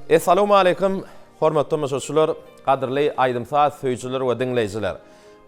Assalamu alaykum, hormatly tamaşaçylar, qadrly aýdymsaz söýçüler we dinleýijiler.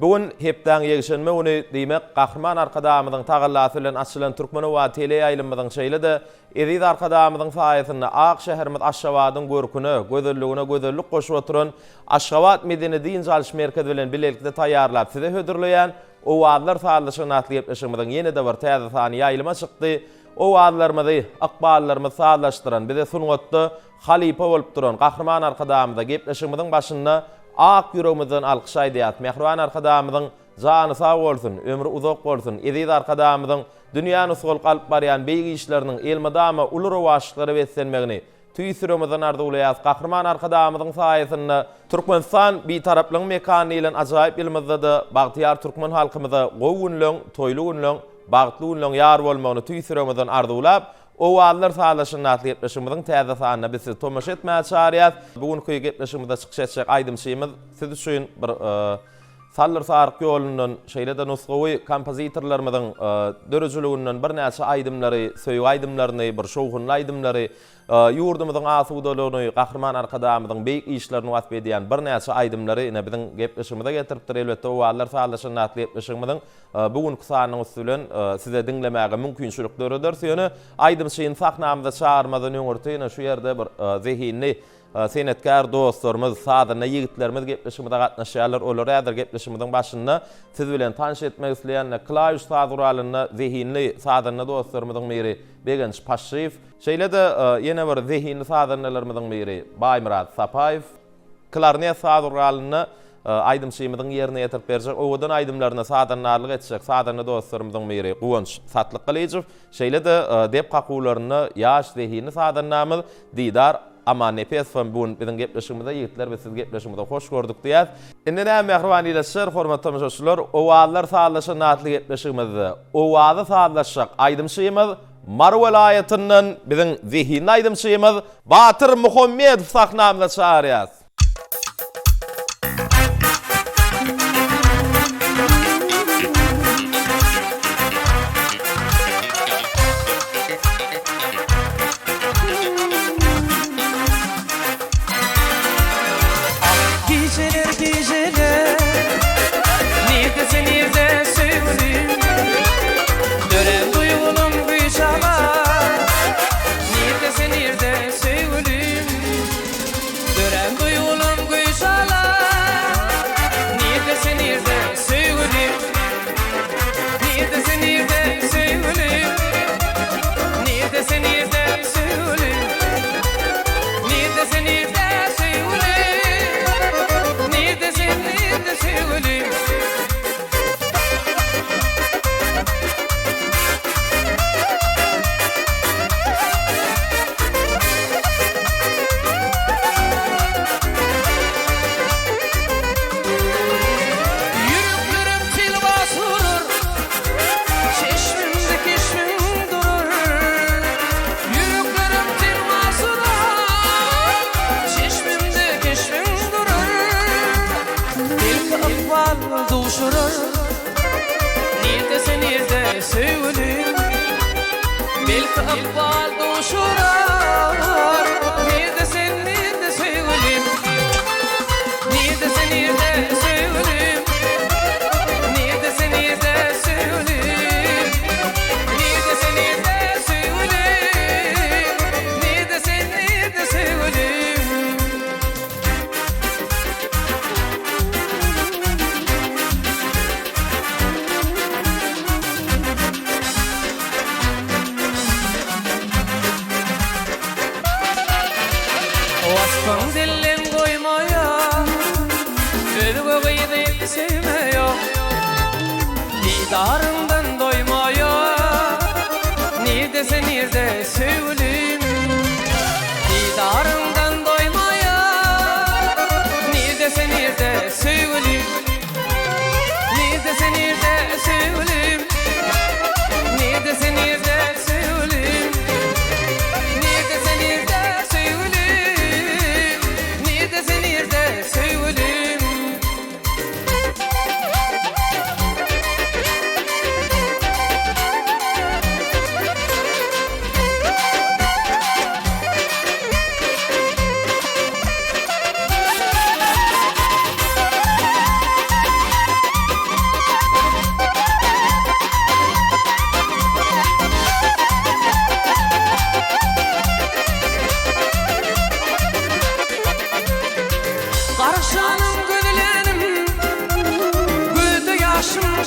Bugün hepden ýegişenme uny diýmek Gahrman arkadamyzyň tagallasy bilen açylan Türkmen we tele ýaýlymyzyň şeýle-de Eziz arkadamyzyň saýasynda Ak şäherimiz Aşgabatyň görküne, gözelligine gözellik goşup oturan Aşgabat Medeni Din Çalyş Merkezi bilen birlikde taýýarlap size hödürleýän o wagtlar saýlyşyny atly ýepleşigimiziň ýene-de bir täze sany ýaýlyma çykdy. O wagtlarymyzy, akballarymyzy sağlaşdyran, bize sungatda halipa bolup duran Gahrman arkadamyza gepleşigimiziň başynda ak ýüregimizden alkyş aýdýat. Mehriban arkadamyzyň jany sag bolsun, ömrü uzak bolsun. Eziz arkadamyzyň dünýäni sol galyp barýan beýgi işleriniň elmadama uly rowaşlyklary beslenmegini tüýsüremizden arzuwlaýas. Gahrman arkadamyzyň saýasynda Türkmenistan bir taraplyň mekany bilen ajaýyp ýylmyzda bagtyar türkmen halkymyza gowunlaň, toýly günlaň, bagtly günlaň ýar bolmagyny tüýsüremizden arzuwlap o wagtlar saýlaşyny atly ýepleşigimiziň täze sanyna biz tomaş etmäge çağırýar. Bugünkü gepleşigimizde çykyş etjek aýdymçyýymyz siz üçin bir sallar sarık ýolundan şeýle-de nusgawy kompozitorlarymyzyň dörejiliginden bir näçe aýdymlary, söýgü aýdymlaryny, bir şowhunly aýdymlary, ýurdumyzyň asuwdalygyny, Gahrman arkadamyzyň beýik işlerini wasp edýän bir näçe aýdymlary ine biziň gepleşigimize getiripdir. Elbetde o wagtlar saýlaşyny atly ýepleşigimiziň bugünkü sanyny usulen size dinlemäge mümkinçilikleri söýeni aýdymçyň sahnamyza çağırmadan öňürtüne şu ýerde bir zehinli senetkar dostlarımız, sadyna ýigitlerimiz gepleşigimizde gatnaşýarlar. Olar ýadyr gepleşigimiziň başynda siz bilen tanış etmek isleýän klawiş saduralyny zehinli sadyna dostlarymyzyň biri Begenç Paşyýew. Şeýle-de ýene bir zehinli sadynalarymyzyň biri Baýmurad Sapaýew. Klarnet saduralyny aýdymçyýymyzyň ýerine ýetirip berjek. Owadan aýdymlaryna sadynalyk etjek sadyna dostlarymyzyň biri Guwanç Satlyk-Gylýejew. Şeýle-de dep gaqularyny ýaş zehinli sadynamyz Didar Aman Nefesfam bugün biziň gepleşigimizde ýigitler we siz gepleşigimizde hoş gördük diýär. Indi näme mehriban ýylaşyr, hormatly tamaşaçylar, o wagtlar saýlaşyny atly gepleşigimizde o wagty saýlaşak aýdymçyýymyz Mar welaýatynyň biziň zehinli aýdymçyýymyz Batyr Muhammedow sahnamyza çağırýar.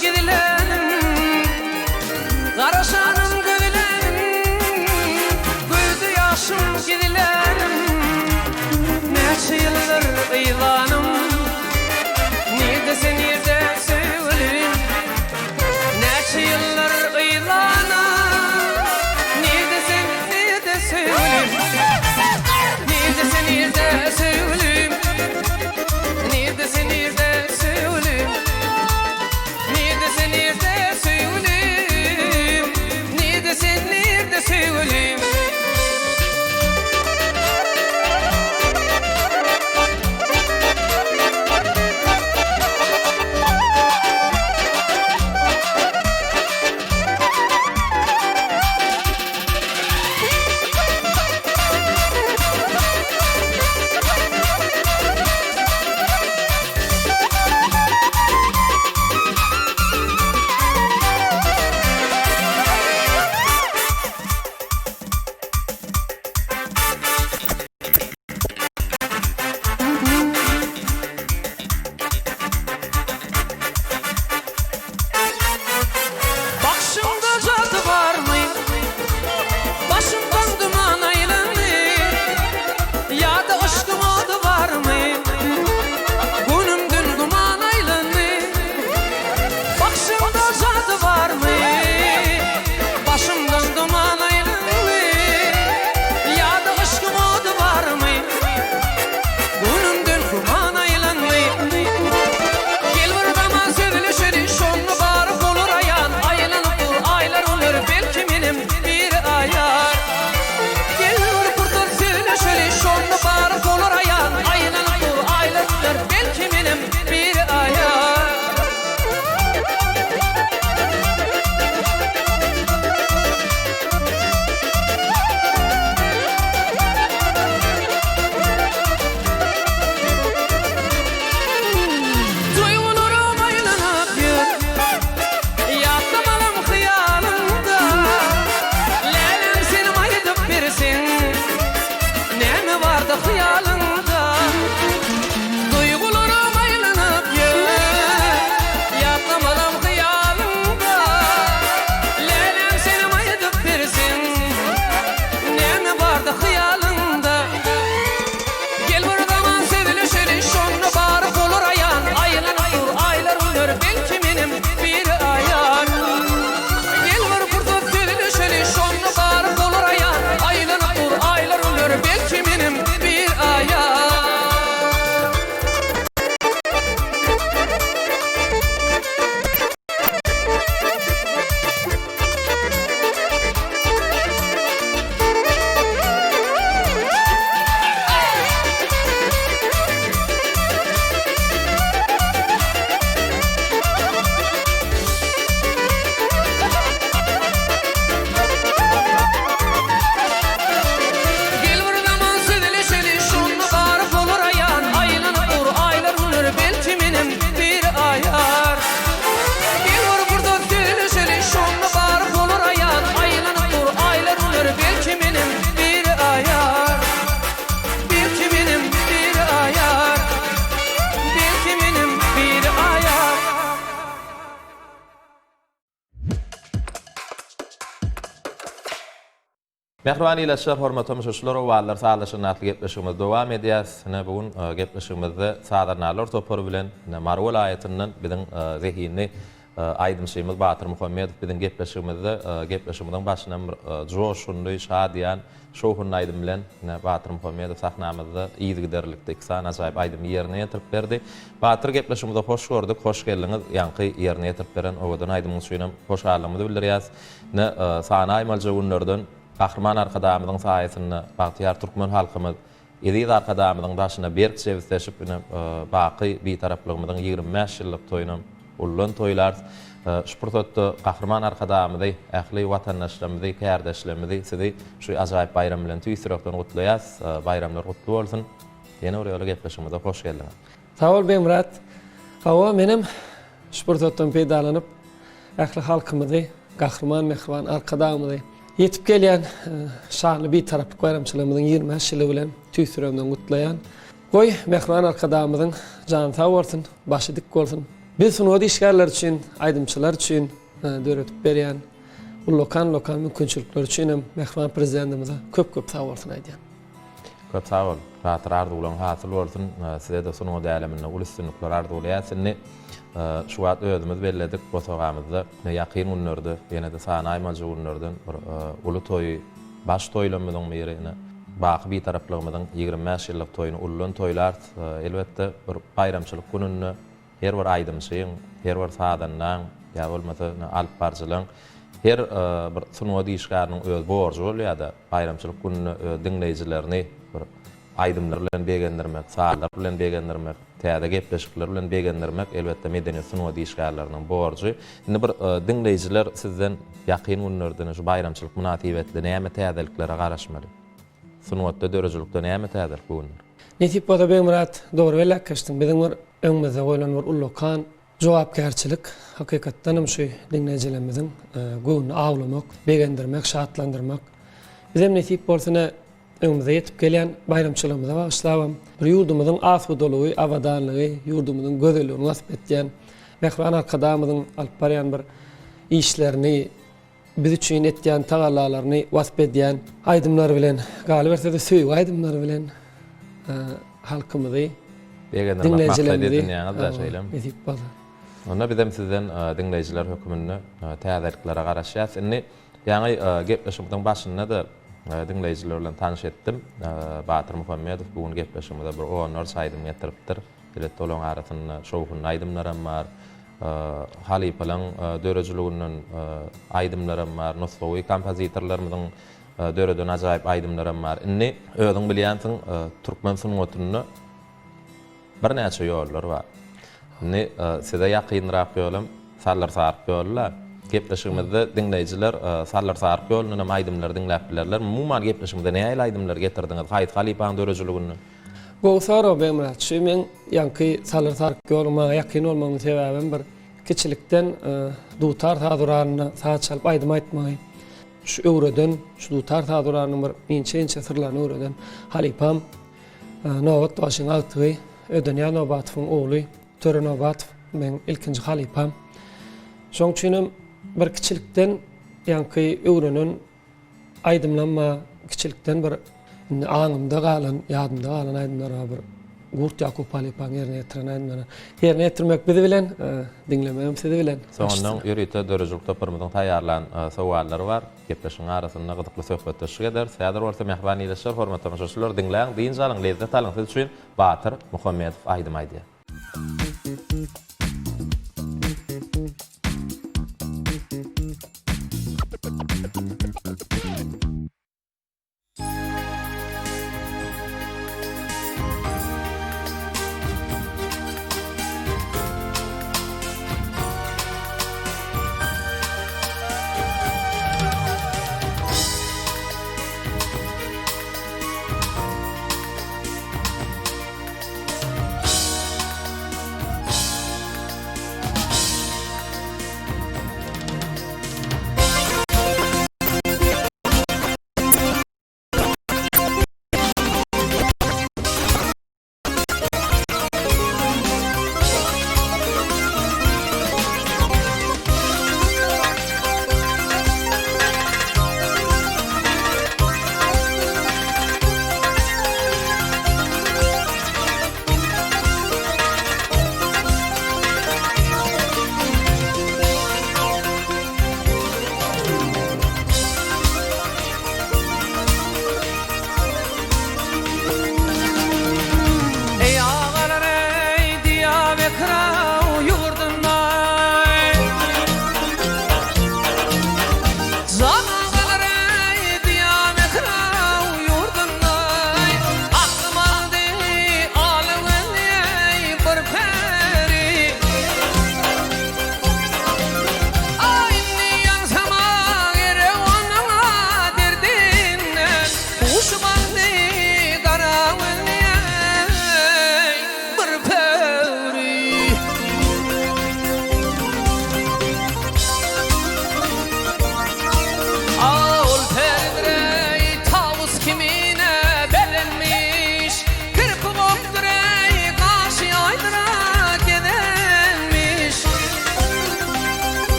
gidilerim, Karaşanım gidilerim, Güldü yaşım gidilerim, Neçe yıldır ıylanım, Nirde sen nirde sevgilim, Neçe yıldır ıylanım, Nirde sen nirde sevgilim, Nirde sen nirde sevgilim, Nirde sen nirde sevgilim, Nirde sen nirde sevgilim, Nirde sen nirde sevgilim. Başımda cadı var mı? Başımdan duman aylanır, ya da aşkım adı var mı? Günümdün duman aylanır. Başımda cadı var mı? Başımdan duman aylanır, ya da aşkım adı var mı? Günümdün duman aylanır. Gel buradan sevilişeri şonlu barıp olur ayan, aylanıp dur aylar olur belki benim bir ayar. Gel buradan sevilişeri şonlu barıp olur ayan, aylanıp dur aylar olur belki benim bir ayar. Duygularım aylanıp yür, yatmalam hıyalımda, Leylim seni ayıdıp birsin, ne mi vardı hıyalında? Duygularım aylanıp yür, yatmalam hıyalımda, Leylim seni ayıdıp birsin, ne mi vardı hıyalında? Gel buradan sevilişeri şonlu barıp olur ayan, aylanıp dur aylar olur belki benim bir ayar. Gel buradan sevilişeri şonlu barıp olur ayan, aylanıp dur aylar olur belki benim bir ayar. Gel buradan sevilişeri şonlu barıp olur ayan, aylanıp dur aylar olur belki benim bir ayar. Gel buradan sevilişeri şonlu barıp olur ayan, aylanıp dur aylar olur belki benim bir ayar. Belki benim bir ayar, belki benim bir ayar. Mehriban iletişler, hormatly müşahiçler we wagtlar sağlaşynatly gepleşigimiz dowam edýär. Bugun gepleşigimizde sadarnalar topary bilen Marw vilayatynyň biziň zehinni aýdymşymyz Batyr Muhammedow biziň gepleşigimizden başynam joşunly, şadyan, şohun aýdym bilen Batyr Muhammedow sahnamyzda iýdi giderlikde iksan ajaýyp aýdym ýerine ýetirip berdi. Batyr gepleşigimizde hoş gördük, hoş geldiňiz. Ýanky ýerine ýetirip beren owadan aýdymyň suýunam hoş galymyzy bildirýäs. Sana aýmalja günlerden Kahraman arkadamyzyň saýasyny Batyar Türkmen halkymyz Edid arkadamyzyň başyna berk sebäpleşip baky bir taraplygymyzyň 25 ýyllyk toýuny ullan toýlar. Şurtatda Kahraman arkadamyzy ähli watandaşlarymyzy, kärdeşlerimizi sizi şu ajaýyp bayram bilen tüýsürekden gutlaýas. Bayramlar gutly bolsun. Ýene oraya gepleşigimize hoş geldiňiz. Sağ ol be Murat. Hawa menim şurtatdan peýdalanıp ähli halkymyzy, Kahraman mehriban arkadamyzy yetip gelýän şanly bir taraplyk bayramçylygymyzyň 25 ýyly bilen tüýsürekden gutlaýan. Goý mehriban arkadamyzyň jany sag bolsun, başy dik bolsun. Biz sunuwady işgärler üçin, aýdymçylar üçin döretip berýän lokal mümkinçilikler üçin hem mehman prezidentimize köp sag bolsun aýdýan. Köp sağ ol. Hatır ardy bolan hasyl bolsun. Size de sunuwady aleminde ulustunluklar ardy bolýasyny. Şu wagt özümüz belledik bu sogamyzda. Ýakyn günlerde, ýene de sana aýmaljy günlerden bir uly toý, baş toýlamydyň birine baky bir taraplarymyň 25 ýyllyk toýuny ulan toýlar elbetde bir bayramçylyk gününi her bir aýdymçyň, her bir sadandan ýa bolmasa alyp barjylyň her bir sunuwady işgäriniň öz borjy bolýar-da bayramçylyk gününi dinleýijilerini bir aýdymlar bilen begendirmek, saatlar bilen begendirmek, täze gepleşikler bilen begendirmek elbetde medeniýet sunuwady işgärleriniň borjy. Indi bir dinleýijiler sizden ýakyn günlerden şu bayramçylyk münasibetli näme täzeliklere garaşmaly? Sunuwatda dörejilikde näme täzelik bu günler? Netip bada Beýmurat dogry belläkkeşdiň. Biziň bir öňümizde goýulan bir ullukan jogapkärçilik hakykatdan hem şu dinleýijilerimiziň göwüni aglamak, begendirmek, şatlandyrmak. Biz hem netip bolsa öňümizde ýetip gelýän bayramçylygymyza bagyşlap bir ýurdumyzyň asudulugy, awadanlygy, ýurdumyzyň gözelligini wasp etýän mehman arkadamyzyň alyp barýan bir işlerini biz üçin etýän tagallalaryny wasp edýän aýdymlar bilen, galyp etse de söýüp aýdymlar bilen halkymyzy Begendirmek maksat edilýän da şeýlem. Netip bada. Onda bizem sizden dinleýijiler hökümini täzeliklere garaşýas. Indi ýaňy gepleşigimiň başynda da dinleýijiler bilen tanış etdim. Batyr Muhammedow bugün gepleşigimizde bir onur saýdym getiripdir. Bilet olan arasynda şowhun aýdymlaram bar. Halipalan dörejiliginiň aýdymlaram bar. Noslowy kompozitorlarymyň döreden ajaýyp aýdymlaram bar. Indi özüň bilýänsiň türkmen sunuwatyny bir näçe ýollar bar. Indi size ýakynrak ýolum sallar sarp ýollar. Gepleşigimizde dinleýijiler sallar sarp ýoluny hem aýdymlar dinläp bilerler. Mumar gepleşigimizde näme aýdymlar getirdiňiz? Haýt Halipaň dörejiligini. Gowsara Beýmurat, şu men ýanky sallar sarp ýoluma ýakyn bolmagyň sebäbim bir kiçilikden dutar taduranyna saat çalyp aýdym aýtmagy. Şu öwreden, şu dutar taduranyň bir inçe sırlaryny öwreden Halipam Nowat başyň altygy, Ödenýa Nowatowyň ogly, Töre Nowatow, men ilkinji Halipam. Şoň üçin bir kiçilikden ýanky öwrenen aýdymlanma kiçilikden bir aňymda galan, ýadymda galan aýdymlar bir Gurt Yakup Halipaň ýerine ýetiren aýdymlar. Ýerine ýetirmek bizi bilen, dinlemem sizi bilen. Soňdan ýürüýte dörejilik toparymyzyň taýýarlan sowallary bar. Gepleşiň arasynda gyzykly söhbetleşik eder. Säder bolsa mehman ýylyşlar, hormatly tamaşaçylar dinläň, diýin jalyň lezzet alyň siz üçin Batyr Muhammedow aýdym aýdýar.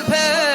peri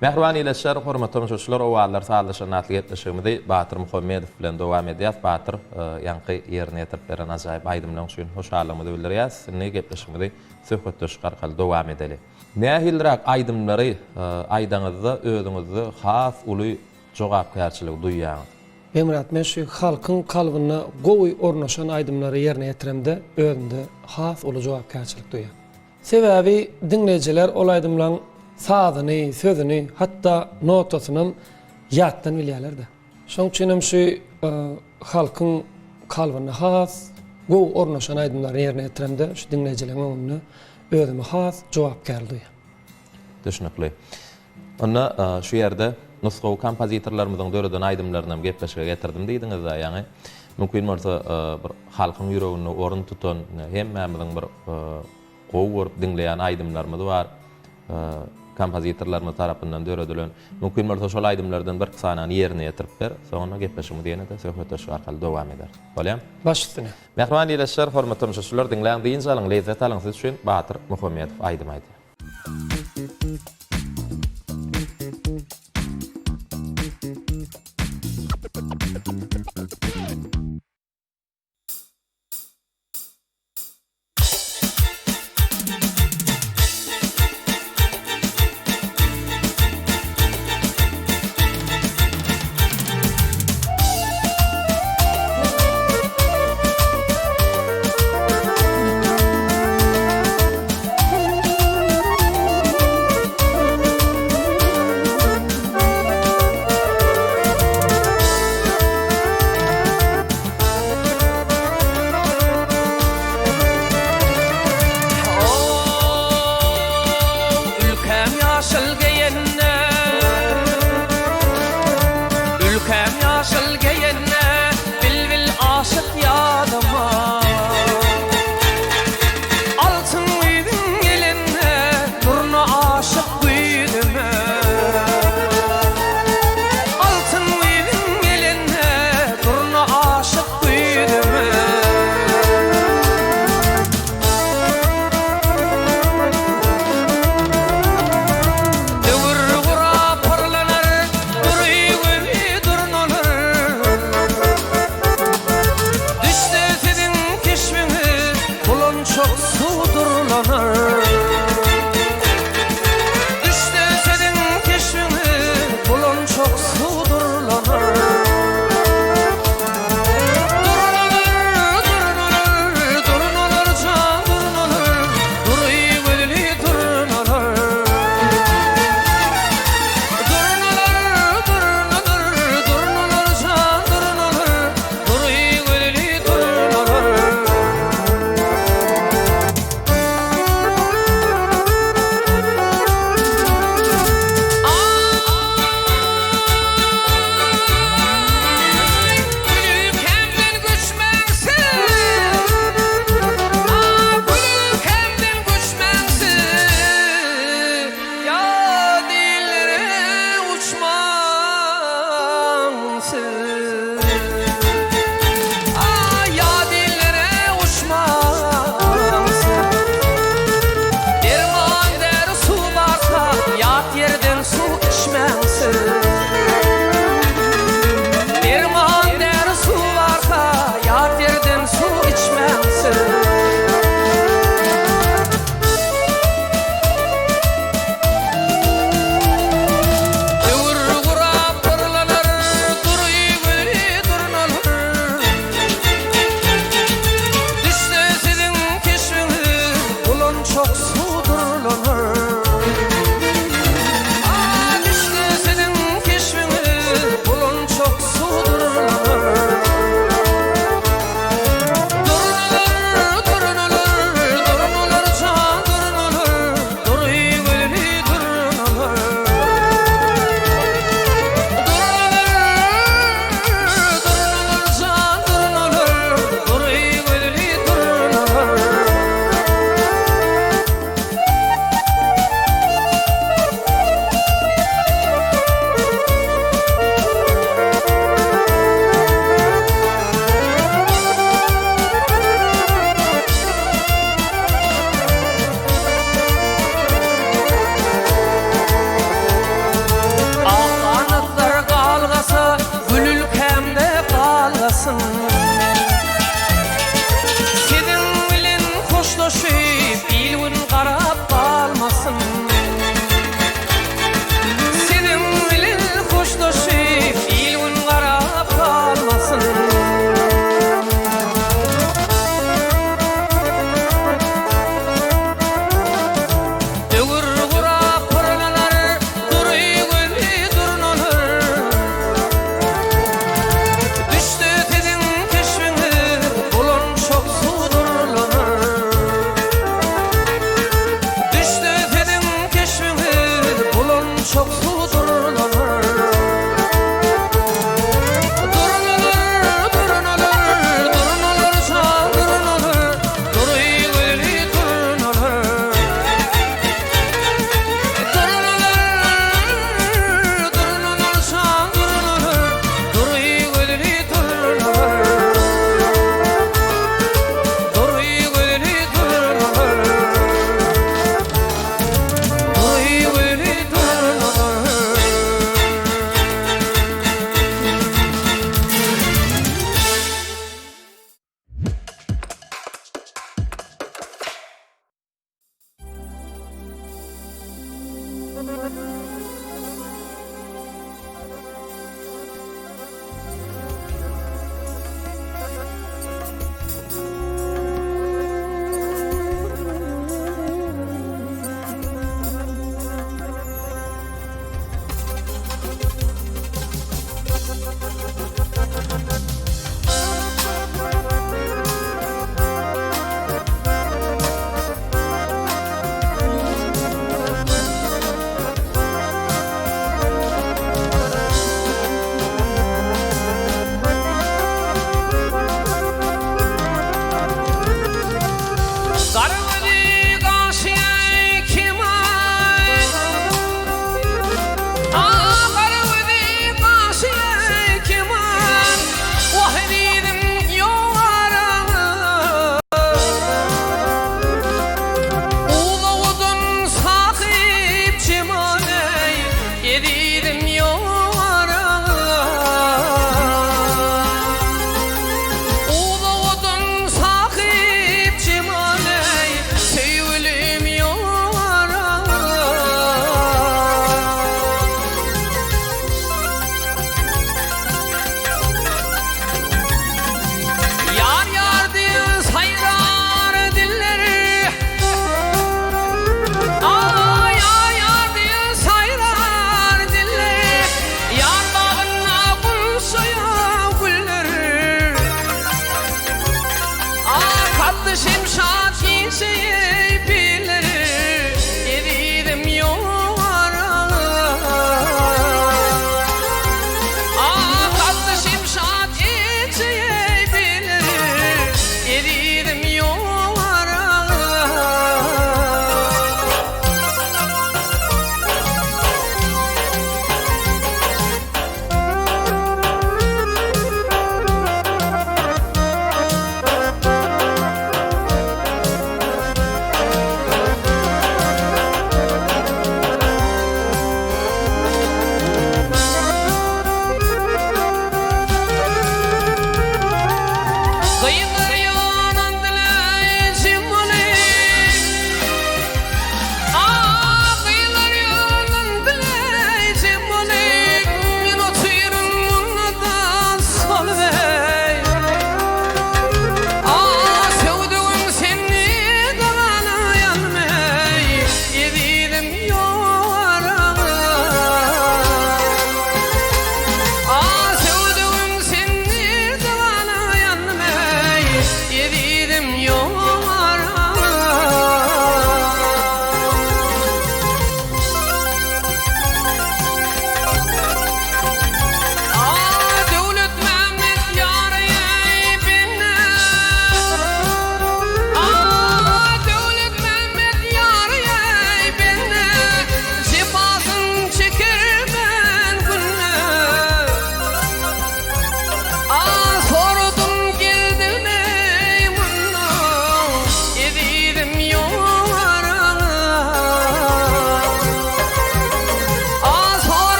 Mehriban ileşler, hormatly müşahiçler, owalar sağlaşanatlyk etmişigimizi Batyr Muhammedow bilen dowam edýäs. Batyr ýanky ýerine ýetirip beren ajaýyp aýdymlaryň üçin hoşallygymyzy bildirýäs. Sinde gepleşigimizi söhbetdeş garkaly dowam edeli. Nähilrak aýdymlary aýdaňyzda özüňizi has uly jogapkärçilik duýýaňyz? Emrat, men şu halkyň kalbyna gowy ornaşan aýdymlary ýerine ýetiremde özümde has uly jogapkärçilik duýýar. Sebäbi dinleýijiler ol aýdymlaryň sazyny, sözüni, hatta notasyny ýatdan bilýärler-de. Şoň üçin hem şu halkyň kalbyna has gowy ornaşan aýdymlary ýerine ýetiremde şu dinleýijileriň öňünde özüme has jogapkärlik duýýar. Düşünikli. Onda şu ýerde nusgaw kompozitorlarymyzyň döredän aýdymlaryny gepleşige getirdim diýdiňiz-de, ýani mümkin bolsa bir halkyň ýüregine orun tutan hemmemizin bir gowy görüp dinleýän aýdymlarymyz bar. Kompozitorlarymyz tarapyndan döredilen mümkin bolsa şol aýdymlardan bir kysanyny ýerine ýetirip ber, soňra gepleşigi diýene-de söhbetde şu arkaly dowam eder. Bolýam? Baş üstüne. Mehriban ileşler, hormatly müşahiçler, dinleýän diýinçe alyň lezzet alyň siz üçin Batyr Muhammedow aýdym aýdy. yaşıl geyenne bilbil aşık yadıma altın uydun gelenne durna aşık büyüdüme altın uydun gelenne durna aşık büyüdüme çok sudurlanır Düşte senin keşfini bulun çok sudurlanır Durunalır, durunalır can durunalır Duruy gülli durunalır Durunalır, durunalır, durunalır can durunalır Duruy gülli durunalır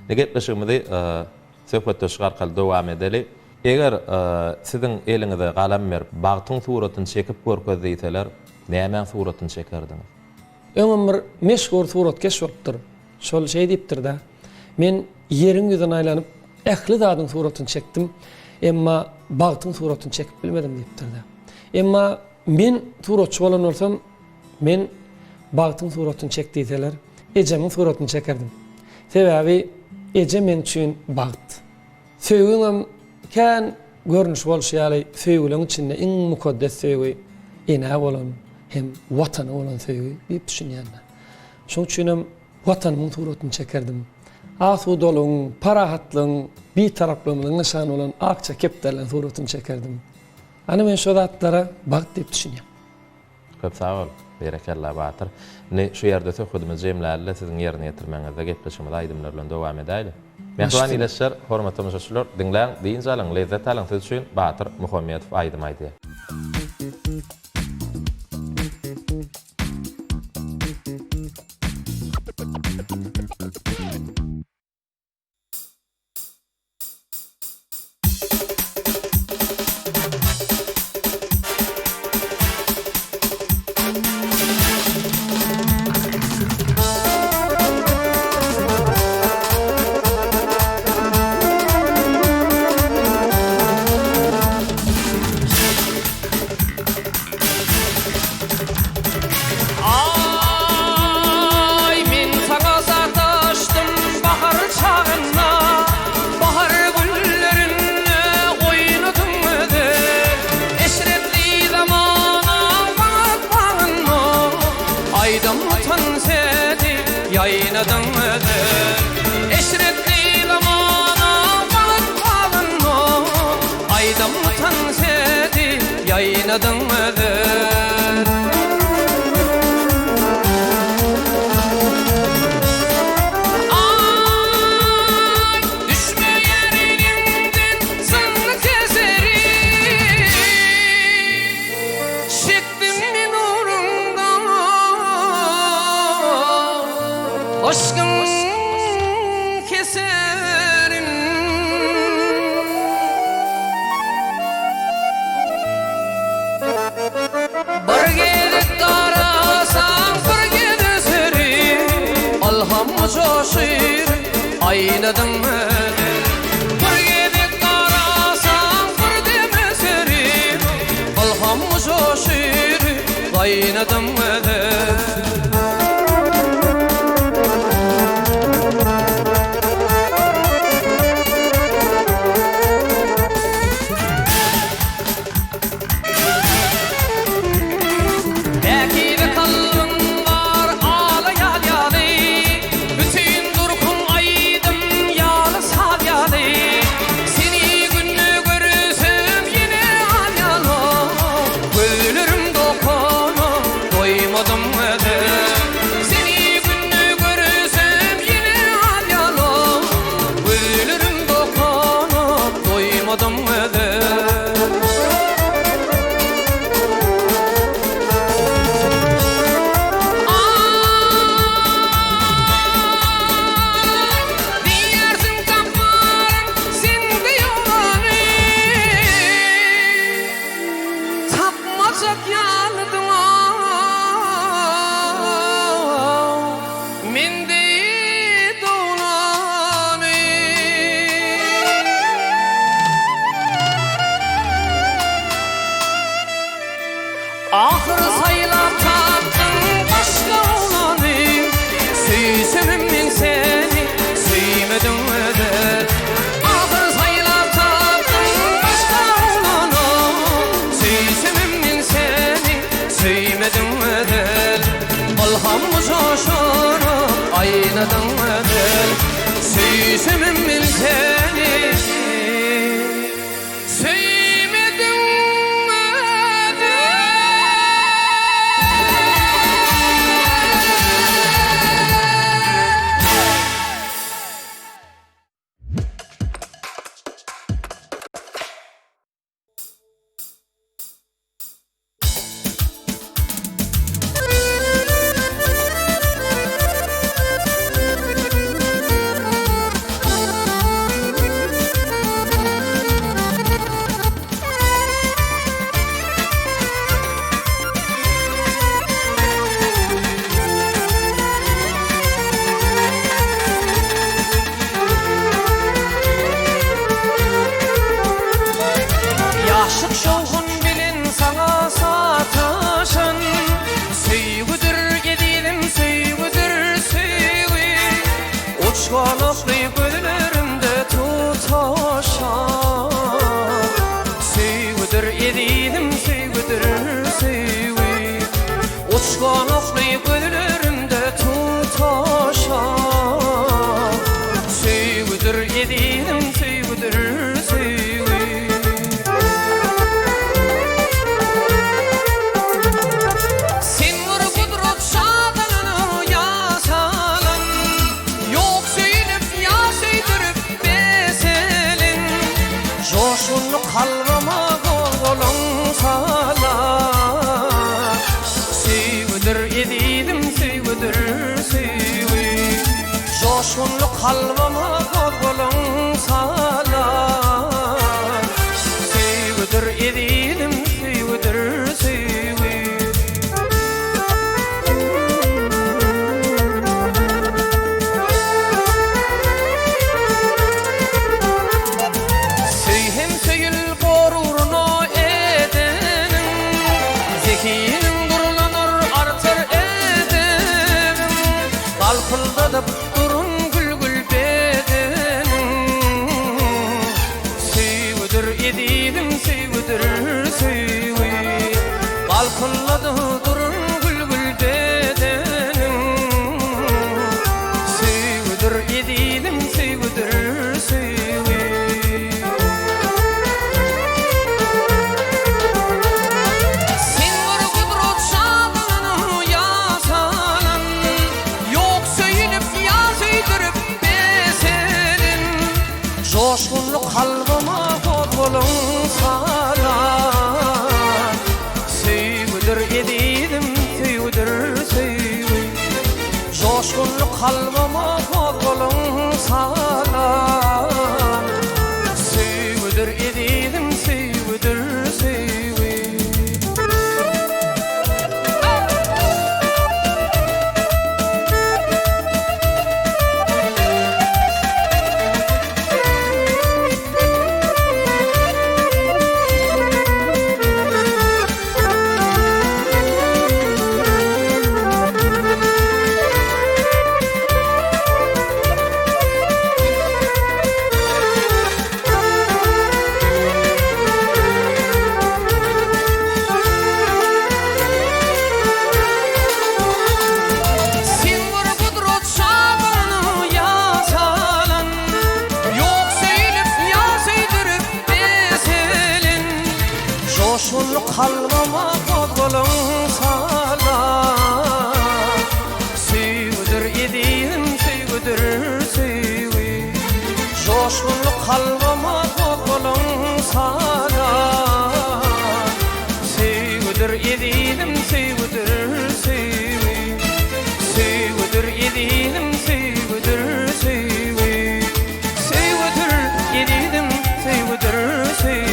Negetleşigimizi söhbetdeşik arkaly dowam edeli. Eger siziň eliňizde galam berip bagtyň suratyny çekip görkezdiýseler, näme suratyny çekerdiňiz? Öňüm bir meşhur surat keş bolupdyr. Şol şey diýipdir da. Men ýeriň ýüzüne aýlanyp ähli zadyň suratyny çekdim. Emma bagtyň suratyny çekip bilmedim diýipdir da. Emma men suratçy bolan bolsam, men bagtyň suratyny çekdiýseler, ejemiň suratyny çekerdim. Sebäbi eje men üçin bagt. Söýgüňem kän görnüş bolşy ýaly söýgüleň içinde iň mukaddes söýgü ene bolan hem watany bolan söýgü diýip düşünýärler. Şoň üçin watanyň suratyny çekerdim. Asu doluň, parahatlyň, bitaraplygyň nişany bolan akça kepderlen suratyny çekerdim. Ana men şo zatlara bagt diýip düşünýär. Köp sağ ol. Berekallah Batyr. Ne şu ýerde söhbetimiz jemläle siziň ýerine ýetirmeňizde gepleşigimiz aýdymlar bilen dowam edäýli. Mehman ileşler, hormatly müşahitler, diňläň, diýin jalyň, lezzet alyň siz üçin Batyr Muhammedow aýdym aýdy. Ay men saňa sataşdym bahar çağında, bahar güllerinde oýnadymdy. Eşretli zamana bakmagyňmy, aýdym tan seni ýaýnadymdy. Eşretli zamana bakmagyňmy, aýdym tan seni ýaýnadymdy. Aşkın keserin bir gelip darasan bir gedeseri alham joşir aýnadymmy. Bir gelip darasan bir demeseri alham joşir aýnadymmy. Ahır saylap tattın başka olanı, süysümüm min seni suymedim öder. Ahır saylap tattın başka olanı, süysümüm min seni suymedim öder. Alham coşunu aynadım öder, süysümüm min seni suymedim. ediydim sevgidir sevgi. Uçgan oklayıp gönüllerimde tutaşan sevgidir ediydim sevgidir sevgi. Sen vur kudret şadanını yasalan, yok söylep ya söydürüp beselin. Joşunu kalbama golun salar, sevgidir ediydim sevgidir sevgi. Joşunu kalbama golun salar, sevgidir ediydim sevgidir sevgi. Seyhem seyil gorurunu edenim, zekiyinin durulanır artır edenim. Dalpıldadıp durun gül gül bedenim, sevgidir ediydim sevgidir sevgi. Dalpılladı durun gül gül bedenim, sevgidir ediydim sevgidir sevgi. Sen vur kudret şadanını yasalan, yok söylep ya söydürüp beselin. Joşkunlu kalbıma golun salar, sevgidir ediydim sevgidir sevgi. Joşkunlu kalbıma golun salar, sevgidir ediydim sevgidir sevgi. Sen vur kudret şadanını yasalan, yok söylep ya söydürüp beselin. Joşunu kalbama golun salar, sevgidir ediydim sevgidir sevgi. Joşunu kalbama golun salar, sevgidir ediydim sevgidir sevgi. Sevgidir ediydim sevgidir sevgi. Sevgidir ediydim sevgidir sevgi.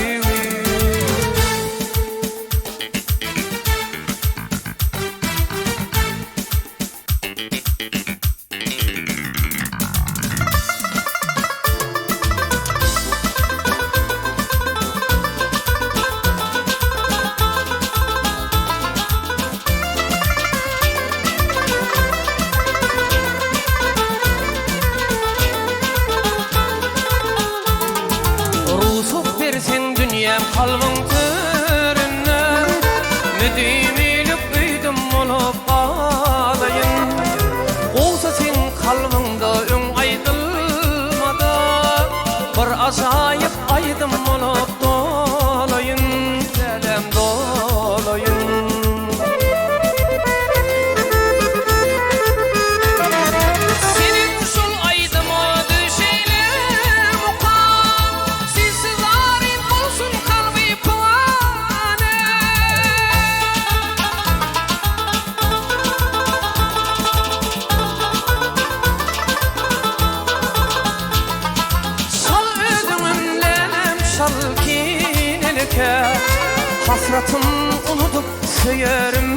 Ruhsuz versin dünyam kalbin törüne, nedim elip büydüm olup ağlayın. Olsa sen kalbinda ön aydılmada, bir acayip aydım olup dolayın, delem dolayın. Senin şol aydıma düşeylem uqam, sensiz arim olsun kalbi puvane. Şal ödümümlenem şal kinelike, hasratım unutup seyerim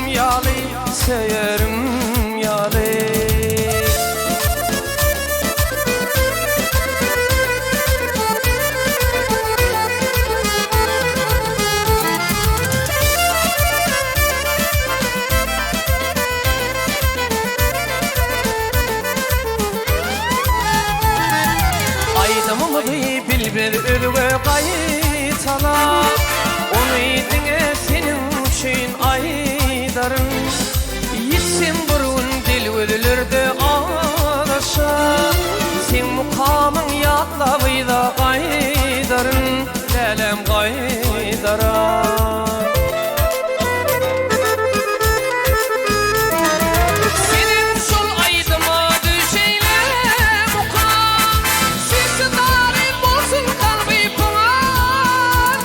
yali, seyerim yali. Aydamımı bilbil ölüge qaytalar, lelem qaydarar. Senin şol aydıma düşeyle muqam, sesi darim bolsun kalbi puan.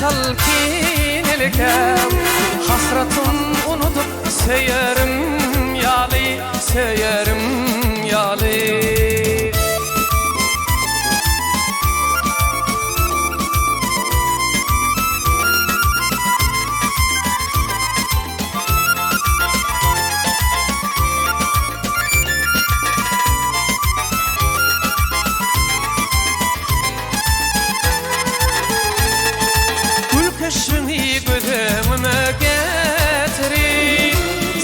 Şal kinilkem hasratım unutup seyerim yali, seyerim yali. Kışını gözümüme getirip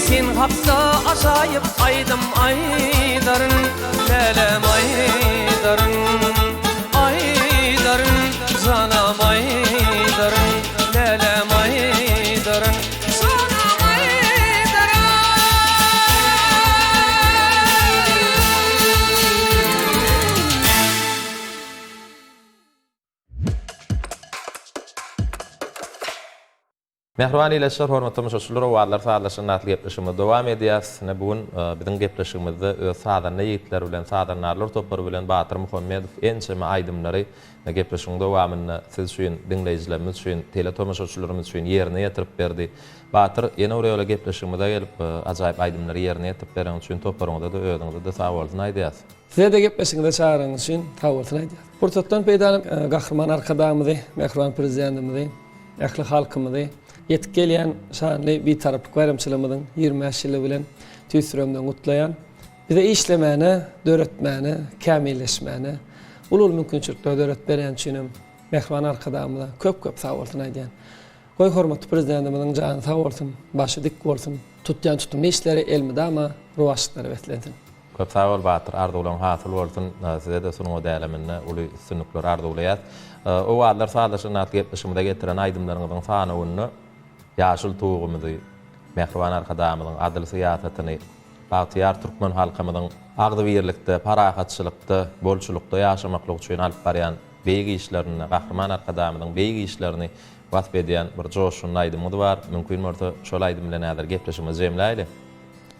sen hakta acayip aydım aydarın, lelem aydarın, aydarın, canım aydarın, lelem aydarın, canım aydarın. Mehriban ileşler, hormatly müşahirsler, wagtlar saatlaşyň natly gepleşigimiz dowam edýär. Bugun biziň gepleşigimizde öz sadan ýigitler bilen, sadanlarlar topary bilen Batyr Muhammedow ençeme aýdymlary gepleşigiň dowamyny siz üçin, dinleýijilerimiz üçin, teletomuşaçylarymyz üçin ýerine ýetirip berdi. Batyr ýene oraya gepleşigimizde gelip ajaýyp aýdymlary ýerine ýetirip beren üçin toparyňyzda da özüňizde sag bolsun aýdýas. Size de gepleşiginde çağırýanyňyz üçin sag bolsun aýdýas. Pursatdan peýdalanyp gahryman arkadamyzy, mehriban prezidentimizi, ähli halkymyzy yetip gelýän şanly bir taraplyk bayramçylygymyzyň 25 ýyly bilen tüýsüremden gutlaýan, bize işlemäne, döretmäne, kämilleşmäne, ulul mümkinçilikler döret beren üçin mehriban arkadamyza köp sag bolsun aýdýan. Goý hormatly prezidentimiziň jany sag bolsun, başy dik bolsun, tutýan tutumly işleri elmidama ruwaşlyklary betlensin. Köp sag bol Batyr, ardulan hasyl bolsun. Size de sunuň däleminde uly sünükler ardulayat. O wagtlar saatlaşyň natly gepleşigimizde getiren aýdymlaryňyzyň sanyny ýaşyl tuğumyzy, mehriban arkadamyzyň adly syýasatyny, Bagtyar türkmen halkymyzyň agdy birlikde, parahatçylykda, bolçulukda ýaşamaklyk üçin alyp barýan beýgi işlerini, gahryman arkadamyzyň beýgi işlerini wasp edýän bir joşun aýdymyz bar. Mümkin bolsa şol aýdym bilen näder gepleşigimiz jemläýli.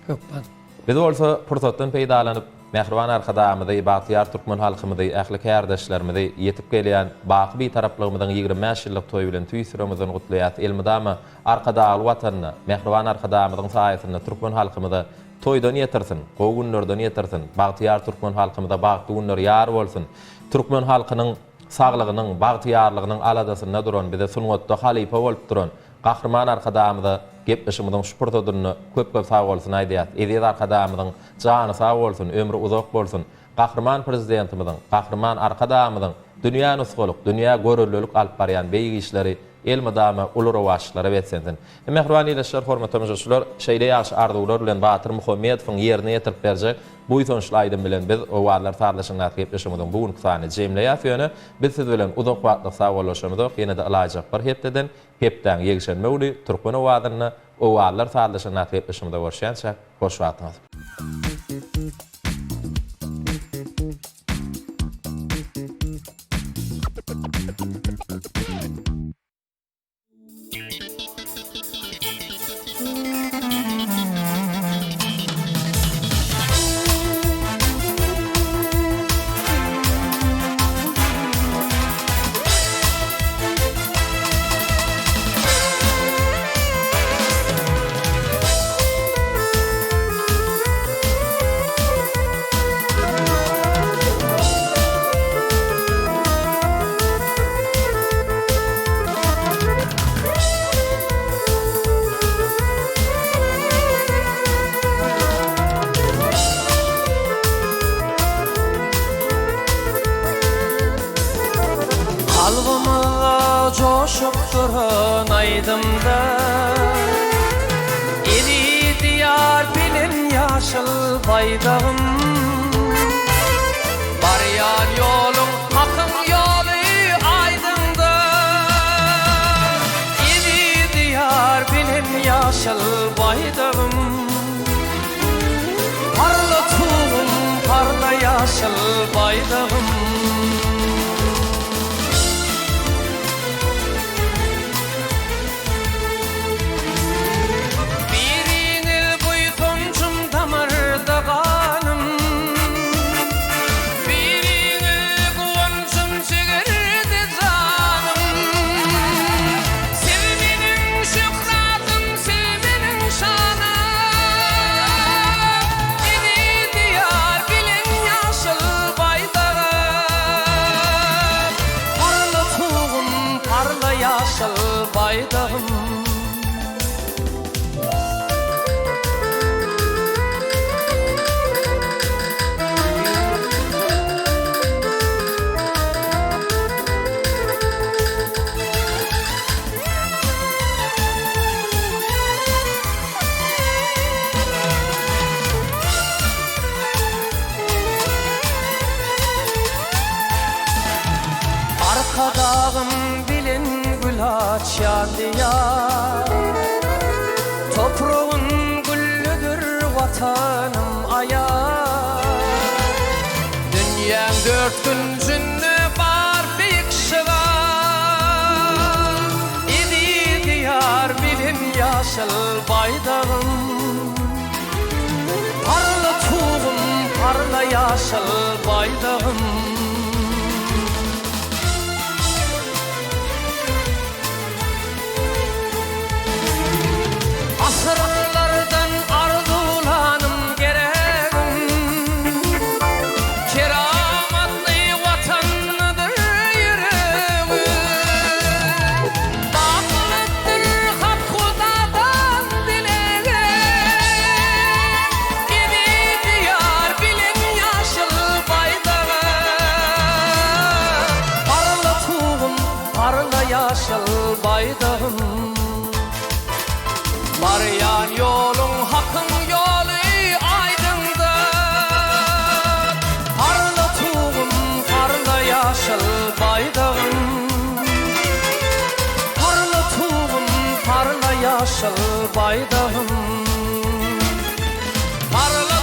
Köpman. Biz bolsa pursatdan peýdalanyp mehriban arkadamyzy, Bagtyar türkmen halkymyzy, ähli kärdeşlerimizi ýetip gelýän baky bir taraplygymyzyň 25 ýyllyk toýu bilen tüýsüremizden gutlaýat. Elmidama arkadaly watanyna, mehriban arkadamyzyň saýasyny türkmen halkymyza toýdan ýetirsin, gowy günlerden ýetirsin. Bagtyar türkmen halkymyza bagty günler ýar bolsun. Türkmen halkynyň saglygynyň, bagtyarlygynyň aladasyna duran, bize sungatda halipa bolup duran gahryman arkadamyza gepleşigimiziň şuportadyny köp sag bolsun aýdýas. Edýär arkadamyzyň jany sag bolsun, ömrü uzak bolsun. Gahryman prezidentimiziň, gahryman arkadamyzyň dünýä nusgalyk, dünýä görürlülük alyp barýan beýgi işleri elmidama uly rowaşlyklara betsensin. Mehriban ileşler, hormatly müşahirsler, şeýle ýaşy arzuwlar bilen Batyr Muhammedowyň ýerine ýetirip berjek. Bu ýa-da aýdym bilen biz o wagtlar saatlaşyň natly gepleşigimiziň bugünkü sany jemleýär ýöne biz siz bilen uzak wagtlyk sagwallaşýarmyz, ýene-de alajak bir hepden hepden ýegişenme uly türkmen wagtyny o wagtlar saatlaşyň natly gepleşigimizde görüşýänçä hoş wagtyňyz. coşup duran aydımda Eli diyar bilin yaşıl baydağım Baryan yolun hakkın yolu aydımda Eli diyar bilin yaşıl baydağım. Parla tuğum, parla yaşıl baydağım. Birini buytoncum damarda kanım, birini kuvancum çekerdi canım. Sevmenin şükratın, sevmenin şanı, idi diyar bilen yaşıl baydağım. Parla tuğum, parla yaşıl baydağım. Arkadağım bilin gül açan diyar, toprağın güllüdür vatanım ayar. Dünyanın dört güncünü var bir şıvar, idi diyar bilin yaşıl baydağım. Parla tuğum, parla yaşıl baydağım. Asırlardan arzulanım gereğim, keramatlı vatanıdır yüreğim. Bağlıdır hak Hudadan dileğim, idi diyar bilen yaşıl baydağım. Parla tuğum, parla yaşıl baydağım. Varyan yolun hakkın yolu aydındır. Parla tuğum, parla yaşıl baydağım. Parla tuğum, parla yaşıl baydağım. Parla